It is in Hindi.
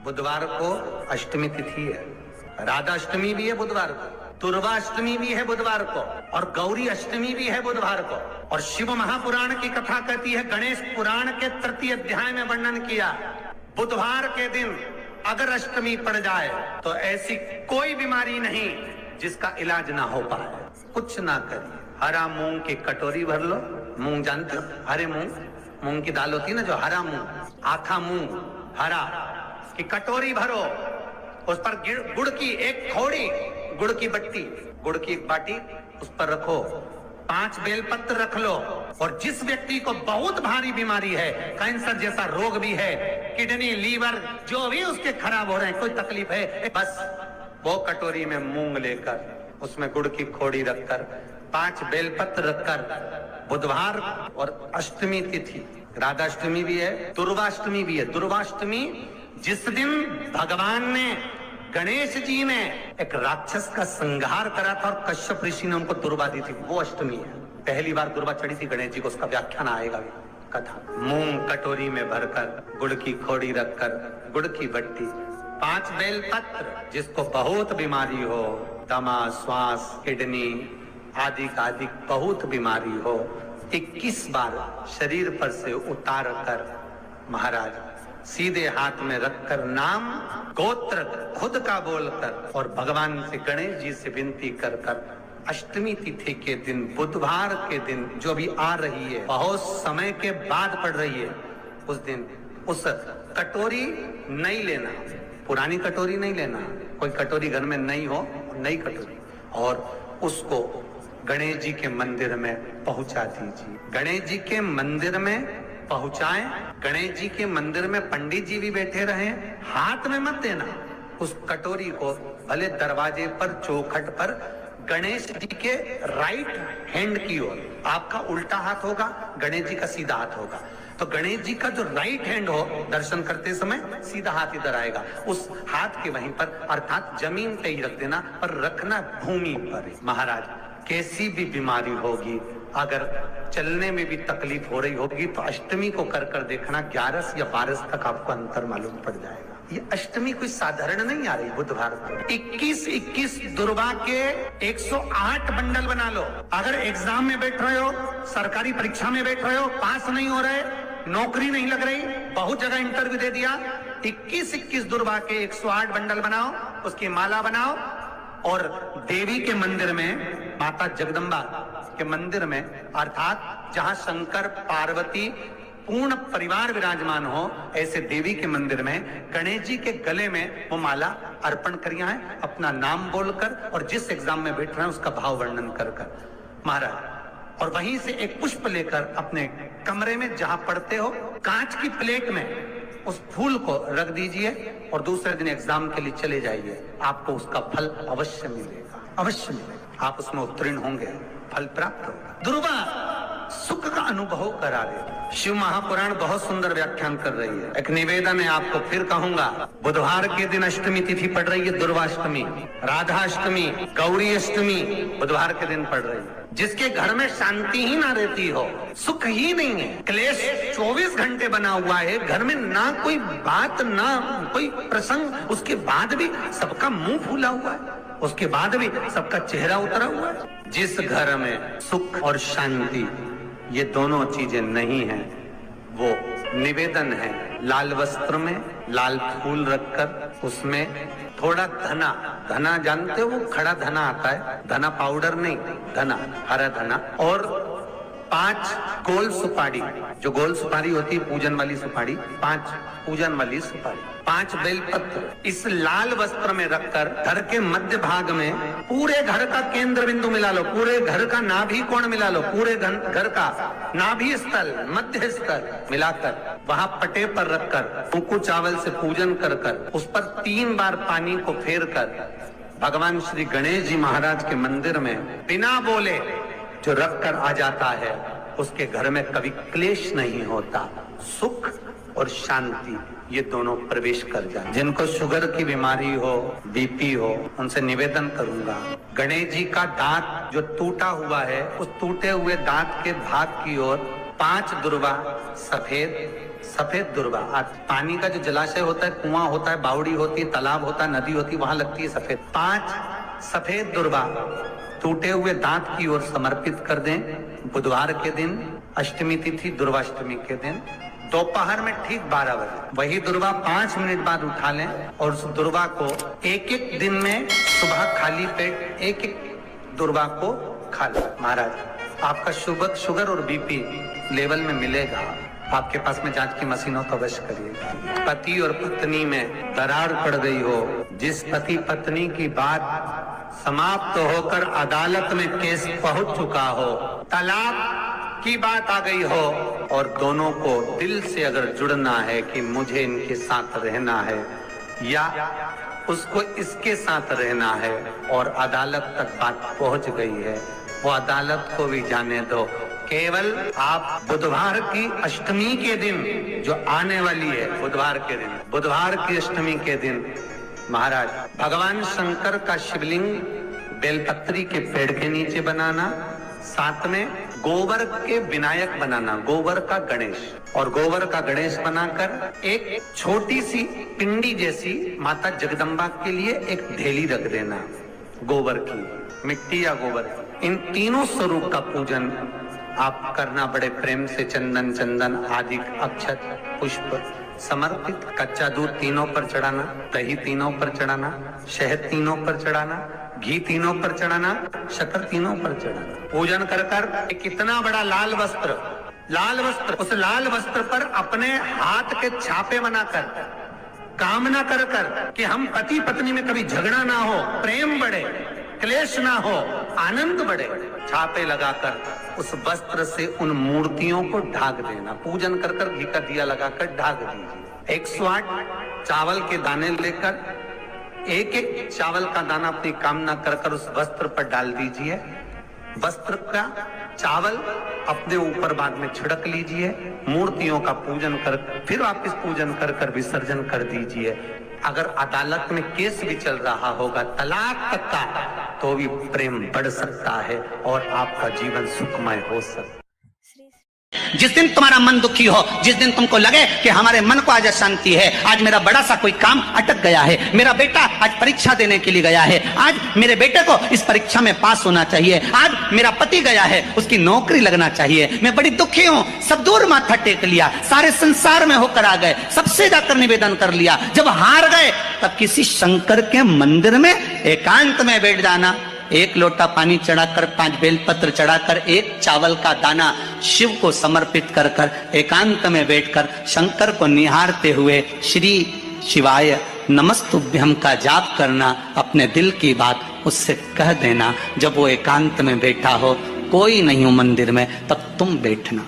बुधवार को अष्टमी तिथि है, राधा अष्टमी भी है बुधवार को, दुर्गा अष्टमी भी है बुधवार को, और गौरी अष्टमी भी है बुधवार को। और शिव महापुराण की कथा कहती है, गणेश पुराण के तृतीय अध्याय में वर्णन किया, बुधवार के दिन अगर अष्टमी पड़ जाए तो ऐसी कोई बीमारी नहीं जिसका इलाज ना हो पाए। कुछ ना करिए, हरा मूंग की कटोरी भर लो, मूंग जानते हो, हरे मूंग, मूंग की दाल होती है ना जो हरा मूंग, आखा मूंग हरा की कटोरी भरो, उस पर गुड़ की एक थोड़ी गुड़ की बट्टी, गुड़ की एक बाटी उस पर रखो, 5 बेलपत्र रख लो, और जिस व्यक्ति को बहुत भारी बीमारी है, कैंसर जैसा रोग भी है, किडनी लीवर जो भी उसके खराब हो रहे हैं, कोई तकलीफ है, बस वो कटोरी में मूंग लेकर उसमें गुड़ की खोड़ी रखकर 5 बेलपत्र रखकर, बुधवार और अष्टमी तिथि, राधा अष्टमी भी है, दुर्गाष्टमी भी है। दुर्गाष्टमी जिस दिन भगवान ने, गणेश जी ने एक राक्षस का संहार करा था और कश्यप ऋषि ने उनको दुर्गा दी थी, वो अष्टमी है। पहली बार दुर्गा चढ़ी थी गणेश जी को, उसका व्याख्यान आएगा भी कथा। मूंग कटोरी में भरकर, गुड़ की खोड़ी रखकर, गुड़ की बट्टी, 5 बेलपत्र, जिसको बहुत बीमारी हो, दमा, श्वास, किडनी आदि का आदि बहुत बीमारी हो, 21 बार शरीर पर से उतार कर महाराज सीधे हाथ में रखकर नाम गोत्र खुद का बोलकर और भगवान से, गणेश जी से विनती कर कर, अष्टमी तिथि के दिन, बुधवार के दिन जो भी आ रही है, बहुत समय के बाद पड़ रही है, उस दिन उस कटोरी नहीं लेना, पुरानी कटोरी नहीं लेना, कोई कटोरी घर में नहीं हो, नई कटोरी, और उसको गणेश जी के मंदिर में पहुंचा दीजिए। गणेश जी के मंदिर में पहुंचाएं, गणेश जी के मंदिर में पंडित जी भी बैठे रहे, हाथ में मत देना उस कटोरी को, भले दरवाजे पर, चौखट पर, गणेश जी के राइट हैंड की ओर, आपका उल्टा हाथ होगा, गणेश जी का सीधा हाथ होगा, तो गणेश जी का जो राइट हैंड हो, दर्शन करते समय सीधा हाथ इधर आएगा, उस हाथ के वहीं पर, अर्थात जमीन पे ही रख देना, पर रखना भूमि पर। महाराज कैसी भी बीमारी होगी, अगर चलने में भी तकलीफ हो रही होगी, तो अष्टमी को कर कर देखना, 11 या 12 तक आपको अंतर मालूम पड़ जाएगा। ये अष्टमी कोई साधारण नहीं आ रही बुधवार को। 21 दुर्गा के 108 बंडल बना लो। अगर एग्जाम में बैठ रहे हो, सरकारी परीक्षा में बैठ रहे हो, पास नहीं हो रहे, नौकरी नहीं लग रही, बहुत जगह इंटरव्यू दे दिया, 21 दुर्गा के 108 बंडल बनाओ, उसकी माला बनाओ, और देवी के मंदिर में, माता जगदम्बा के मंदिर में, अर्थात जहां शंकर पार्वती पूर्ण परिवार विराजमान हो, ऐसे देवी के मंदिर में गणेश जी के गले में वो माला अर्पण करिया है, अपना नाम बोलकर, और जिस एग्जाम में बैठ रहे हैं उसका भाव वर्णन कर कर महाराज, और वहीं से एक पुष्प लेकर अपने कमरे में जहां पढ़ते हो, कांच की प्लेट में उस फूल को रख दीजिए, और दूसरे दिन एग्जाम के लिए चले जाइए, आपको उसका फल अवश्य मिलेगा, अवश्य मिलेगा, आप उसमें उत्तीर्ण होंगे, फल प्राप्त होगा। दुर्गा सुख का अनुभव करा रहे। शिव महापुराण बहुत सुंदर व्याख्यान कर रही है। एक निवेदन है आपको, फिर कहूंगा, बुधवार के दिन अष्टमी तिथि पड़ रही है, दुर्गाष्टमी, राधा अष्टमी, गौरी अष्टमी बुधवार के दिन पड़ रही है। जिसके घर में शांति ही ना रहती हो, सुख ही नहीं है, क्लेश 24 घंटे बना हुआ है, घर में ना कोई बात, ना कोई प्रसंग, उसके बाद भी सबका मुंह फूला हुआ है, उसके बाद भी सबका चेहरा उतरा हुआ है। जिस घर में सुख और शांति ये दोनों चीजें नहीं हैं, वो निवेदन है, लाल वस्त्र में लाल फूल रखकर, उसमें थोड़ा धना, धना जानते हो, वो खड़ा धना आता है, धना पाउडर नहीं, धना, हरा धना, और 5 गोल सुपारी, जो गोल सुपारी होती है पूजन वाली सुपारी, 5 पूजन वाली सुपारी, 5 बेलपत्र, इस लाल वस्त्र में रखकर घर के मध्य भाग में पूरे घर का केंद्र बिंदु मिला लो, पूरे घर का नाभि कोण मिला लो, पूरे घर का नाभि स्थल, मध्य स्थल मिलाकर वहां पटे पर रखकर कुंकू चावल से पूजन कर कर, उस पर 3 बार पानी को फेर कर भगवान श्री गणेश जी महाराज के मंदिर में बिना बोले जो रख कर आ जाता है, उसके घर में कभी क्लेश नहीं होता, सुख और शांति ये दोनों प्रवेश कर जाए। जिनको शुगर की बीमारी हो, बीपी हो, उनसे निवेदन करूंगा, गणेश जी का दांत जो टूटा हुआ है, उस टूटे हुए दांत के भाग की ओर 5 दुर्वा सफेद, सफेद दुर्वा। पानी का जो जलाशय होता है, कुआं होता है, बावड़ी होती है, तालाब होता है, नदी होती है, वहां लगती है सफेद। 5 सफेद दुर्वा टूटे हुए दांत की ओर समर्पित कर दें। बुधवार के दिन, अष्टमी तिथि, दुर्वाष्टमी के दिन दोपहर में ठीक 12 बजे वही दुर्वा 5 मिनट बाद उठा लें और उस दुर्वा को एक दिन में सुबह खाली पेट एक दुर्वा को खा लें। महाराज आपका शुगर और बीपी लेवल में मिलेगा। आपके पास में जांच की मशीन हो तो अवश्य करिएगा। पति और पत्नी में दरार पड़ गई हो, जिस पति पत्नी की बात समाप्त होकर अदालत में केस पहुंच चुका हो, तलाक की बात आ गई हो और दोनों को दिल से अगर जुड़ना है कि मुझे इनके साथ रहना है या उसको इसके साथ रहना है और अदालत तक बात पहुंच गई है, वो अदालत को भी जाने दो। केवल आप बुधवार की अष्टमी के दिन जो आने वाली है, बुधवार के दिन, बुधवार की अष्टमी के दिन महाराज भगवान शंकर का शिवलिंग बेलपत्री के पेड़ के नीचे बनाना, साथ में गोबर के विनायक बनाना, गोबर का गणेश, और गोबर का गणेश बनाकर एक छोटी सी पिंडी जैसी माता जगदम्बा के लिए एक ढेली रख देना, गोबर की, मिट्टी या गोबर। इन तीनों स्वरूप का पूजन आप करना बड़े प्रेम से। चंदन चंदन आदि अक्षत पुष्प समर्पित, कच्चा दूध तीनों पर चढ़ाना, दही तीनों पर चढ़ाना, शहद तीनों पर चढ़ाना, घी तीनों पर चढ़ाना, शक्कर तीनों पर चढ़ाना। पूजन कर कर कितना बड़ा लाल वस्त्र, उस लाल वस्त्र पर अपने हाथ के छापे बनाकर कामना कर कर कि हम पति पत्नी में कभी झगड़ा ना हो, प्रेम बढ़े, क्लेश ना हो, आनंद बढ़े, छापे लगाकर उस वस्त्र से उन मूर्तियों को ढाक देना। पूजन कर कर घी का दिया लगाकर ढाक दीजिए। 108 चावल के दाने लेकर एक चावल का दाना अपनी कामना कर कर उस वस्त्र पर डाल दीजिए। वस्त्र का चावल अपने ऊपर बाद में छिड़क लीजिए। मूर्तियों का पूजन कर फिर वापिस पूजन कर कर विसर्जन कर दीजिए। अगर अदालत में केस भी चल रहा होगा तलाक तक का, तो भी प्रेम बढ़ सकता है और आपका जीवन सुखमय हो सकता है। जिस दिन तुम्हारा मन दुखी हो, जिस दिन तुमको लगे कि हमारे मन को आज अशांति है, आज मेरा बड़ा सा कोई काम अटक गया है, मेरा बेटा आज परीक्षा देने के लिए गया है, आज मेरे बेटे को इस परीक्षा में पास होना चाहिए, आज मेरा पति गया है, उसकी नौकरी लगना चाहिए, मैं बड़ी दुखी हूँ, सब दूर माथा टेक लिया, सारे संसार में होकर आ गए, सबसे जाकर निवेदन कर लिया, जब हार गए तब किसी शंकर के मंदिर में एकांत में बैठ जाना, 1 लोटा पानी चढ़ाकर, 5 बेलपत्र चढ़ाकर, 1 चावल का दाना शिव को समर्पित कर कर एकांत में बैठकर शंकर को निहारते हुए श्री शिवाय नमस्तुभ्यम का जाप करना, अपने दिल की बात उससे कह देना। जब वो एकांत में बैठा हो, कोई नहीं हो मंदिर में, तब तुम बैठना।